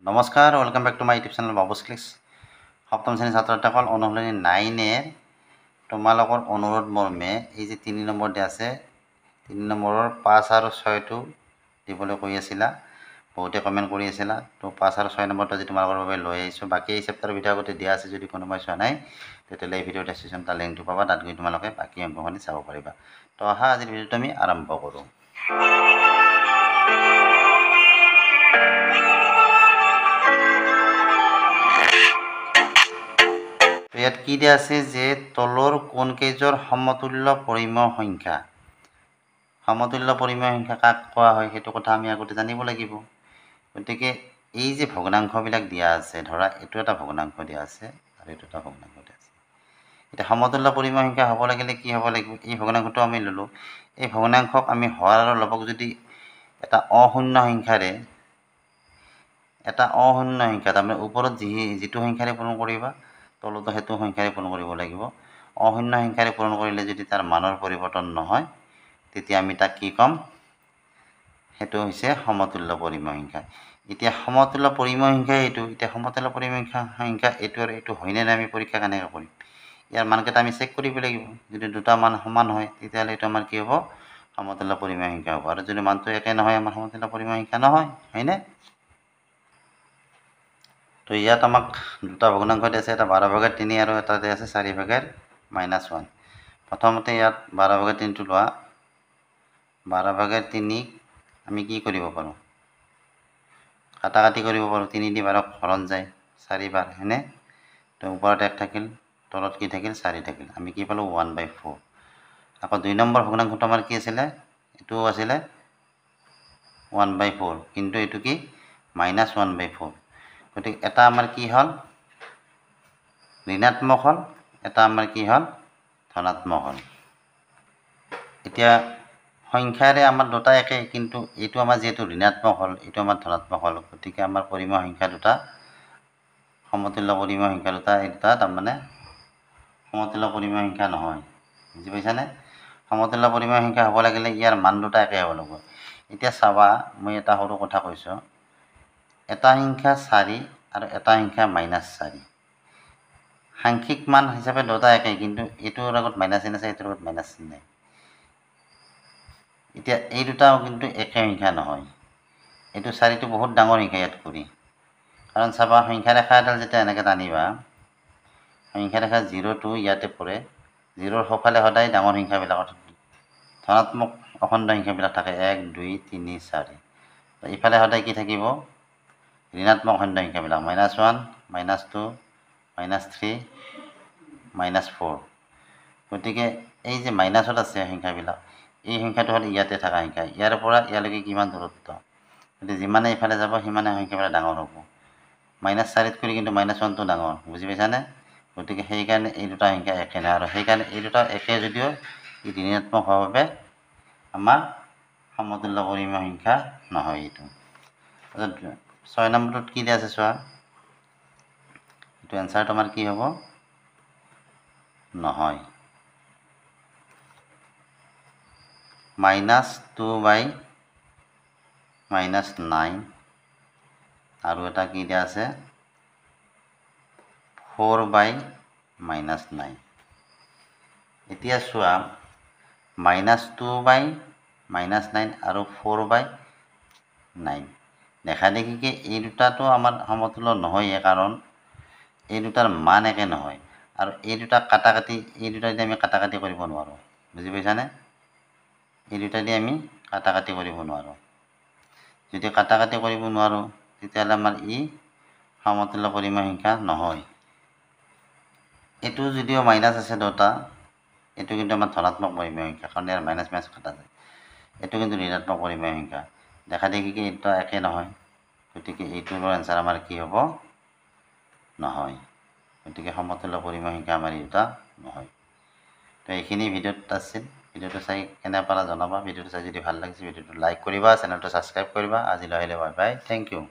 নমস্কাৰ, welcome back to my YouTube channel Babu's clicks. সপ্তম শ্ৰেণীৰ ছাত্ৰ-ছাত্ৰীসকল, অনুশীলনী 9 তোমালোকৰ অনুৰোধ মৰ্মে এই যে 3 নম্বৰ দিয়া আছে, 3 নম্বৰৰ 5 আৰু 6টো দিবলৈ কৈ আছিলা, বহুতে কমেণ্ট কৰি আছিলা। তো 5 আৰু 6 নম্বৰটো আজি তোমালোকৰ বাবে লৈ আহিছোঁ। বাকী এই চেপ্টাৰৰ ভিডিঅ' আগতে দিয়া আছে, যদি কোনোবাই চোৱা নাই তেতিয়াহ'লে এই ভিডিঅ'ৰ ডেছক্ৰিপশ্যন তাৰ লিংকটো পাবা, তাত গৈ তোমালোকে বাকী অংশখিনি চাব পাৰিবা। তো অহা আজিৰ ভিডিঅ'টো আমি আৰম্ভ কৰোঁ। ইয়াত কি দিয়া আছে যে তলৰ কোনকেইজোৰ সমতুল্য পৰিমেয় সংখ্যা। সমতুল্য পৰিমেয় সংখ্যা কাক কোৱা হয় সেইটো কথা আমি আগতে জানিব লাগিব। গতিকে এই যে ভগ্নাংশবিলাক দিয়া আছে, ধৰা এইটো এটা ভগ্নাংশ দিয়া আছে আৰু এইটো এটা ভগ্নাংশ দিয়া আছে। এতিয়া সমতুল্য পৰিমেয় সংখ্যা হ'ব লাগিলে কি হ'ব লাগিব, এই ভগ্নাংশটো আমি ল'লোঁ। এই ভগ্নাংশক আমি হৰ আৰু লবক যদি এটা অশূন্য সংখ্যাৰে, তাৰমানে ওপৰত যিটো সংখ্যাৰে পূৰণ কৰিবা তলতো সেইটো সংখ্যাৰে পূৰণ কৰিব লাগিব। অশূন্য সংখ্যাৰে পূৰণ কৰিলে যদি তাৰ মানৰ পৰিৱৰ্তন নহয়, তেতিয়া আমি তাক কি ক'ম, সেইটো হৈছে সমতুল্য পৰিমেয় সংখ্যা। এতিয়া সমতুল্য পৰিমেয় সংখ্যা এইটো, এতিয়া সমতুল্য পৰিমেয় সংখ্যা এইটো আৰু এইটো হয়নে নাই আমি পৰীক্ষা কেনেকৈ কৰিম। ইয়াৰ মানকেইটা আমি চেক কৰিব লাগিব। যদি দুটা মান সমান হয় তেতিয়াহ'লে এইটো আমাৰ কি হ'ব, সমতুল্য পৰিমেয় সংখ্যা হ'ব। আৰু যদি মানটো একে নহয়, আমাৰ সমতুল্য পৰিমেয় সংখ্যা নহয়, হয়নে? তো ইয়াত আমাক দুটা ভগ্নাংশ দিয়া আছে, এটা 12/3 আৰু এটা দিয়া আছে 4/-1। প্ৰথমতে ইয়াত 12/3টো লোৱা। 12/3 আমি কি কৰিব পাৰোঁ, কাটাকাটি কৰিব পাৰোঁ। 3 দি 12 হৰণ যায় 4 বাৰ, হয়নে? তো ওপৰত 1 থাকিল, তলত কি থাকিল, 4 থাকিল। আমি কি পালোঁ, 1/4। আকৌ 2 নম্বৰ ভগ্নাংশটো আমাৰ কি আছিলে, এইটোও আছিলে 1/4, কিন্তু এইটো কি -1/4। গতিকে এটা আমাৰ কি হ'ল, ঋণাত্মক হ'ল, এটা আমাৰ কি হ'ল, ধনাত্মক হ'ল। এতিয়া সংখ্যাৰে আমাৰ দুটা একে, কিন্তু এইটো আমাৰ যিহেতু ঋণাত্মক হ'ল, এইটো আমাৰ ধনাত্মক হ'ল। গতিকে আমাৰ পৰিমেয় সংখ্যা দুটা, সমতুল্য পৰিমেয় সংখ্যা দুটা, এই দুটা তাৰমানে সমতুল্য পৰিমেয় সংখ্যা নহয়। বুজি পাইছানে? সমতুল্য পৰিমেয় সংখ্যা হ'ব লাগিলে ইয়াৰ মান দুটা একে হ'ব লাগিব। এতিয়া চাবা, মই এটা সৰু কথা কৈছোঁ, এটা সংখ্যা 4 আৰু এটা সংখ্যা -4। সাংখ্যিক মান হিচাপে দুটা একে, কিন্তু এইটোৰ আগত মাইনাছ চিন আছে, এইটোৰ আগত মাইনাছ চিন নাই। এতিয়া এই দুটাও কিন্তু একে সংখ্যা নহয়। এইটো 4টো বহুত ডাঙৰ সংখ্যা ইয়াত কৰি, কাৰণ চাবা সংখ্যা ৰেখা এডাল যেতিয়া এনেকৈ টানিবা, সংখ্যা ৰেখা 0টো ইয়াতে পৰে। 0ৰ সোঁফালে সদায় ডাঙৰ সংখ্যাবিলাকত ধনাত্মক অখণ্ড সংখ্যাবিলাক থাকে, 1, 2, 3, 4। ইফালে সদায় কি থাকিব, ঋণাত্মক অখণ্ড সংখ্যাবিলাক, -1, -2, -3, -4। গতিকে এই যে মাইনাছত আছে সংখ্যাবিলাক, এই সংখ্যাটো হ'ল ইয়াতে থকা সংখ্যা। ইয়াৰ পৰা ইয়ালৈকে কিমান দূৰত্ব, গতিকে যিমানে ইফালে যাব সিমানে সংখ্যাবিলাক ডাঙৰ হ'ব। -4 কৰি কিন্তু -1টো ডাঙৰ। বুজি পাইছানে? গতিকে সেইকাৰণে এই দুটা সংখ্যা একে নহয়, আৰু সেইকাৰণে এই দুটা একে যদিও ই ঋণাত্মক হোৱাৰ বাবে আমাৰ সমতুল্য পৰিমেয় সংখ্যা নহয় এইটো। 6 নম্বৰটোত কি দিয়া আছে চোৱা, এইটো এনচাৰটো আমাৰ কি হ'ব, নহয়। -2/-9 আৰু এটা কি দিয়া আছে, 4/-9। এতিয়া চোৱা, -2/-9 আৰু 4/9 দেখা দেখিকে এই দুটাটো আমাৰ সমতুল্য নহয়েই, কাৰণ এই দুটাৰ মান একে নহয়। আৰু এই দুটা কাটাকাটি, এই দুটা দি আমি কাটাকাটি কৰিব নোৱাৰোঁ। বুজি পাইছানে? এই দুটা দি আমি কাটাকাটি কৰিব নোৱাৰোঁ। যদি কাটাকাটি কৰিব নোৱাৰোঁ তেতিয়াহ'লে আমাৰ ই সমতুল্য পৰিমেয় সংখ্যা নহয়। এইটো যদিও মাইনাছ আছে দুটা, এইটো কিন্তু আমাৰ ধনাত্মক পৰিমেয় সংখ্যা, কাৰণ ইয়াৰ মাইনাছ কাটা যায়। এইটো কিন্তু ঋণাত্মক পৰিমেয় সংখ্যা, দেখা দেখিকে এই দুটা একে নহয়। গতিকে এইটোৰ এনচাৰ আমাৰ কি হ'ব, নহয়। গতিকে সমতুল্য পৰিমেয় সংখ্যা আমাৰ এই দুটা নহয়। তো এইখিনি ভিডিঅ'ত আছিল। ভিডিঅ'টো চাই কেনে পালা জনাবা। ভিডিঅ'টো চাই যদি ভাল লাগিছে ভিডিঅ'টো লাইক কৰিবা, চেনেলটো ছাবস্ক্ৰাইব কৰিবা। আজিলৈ আহিলে বাই বাই, থেংক ইউ।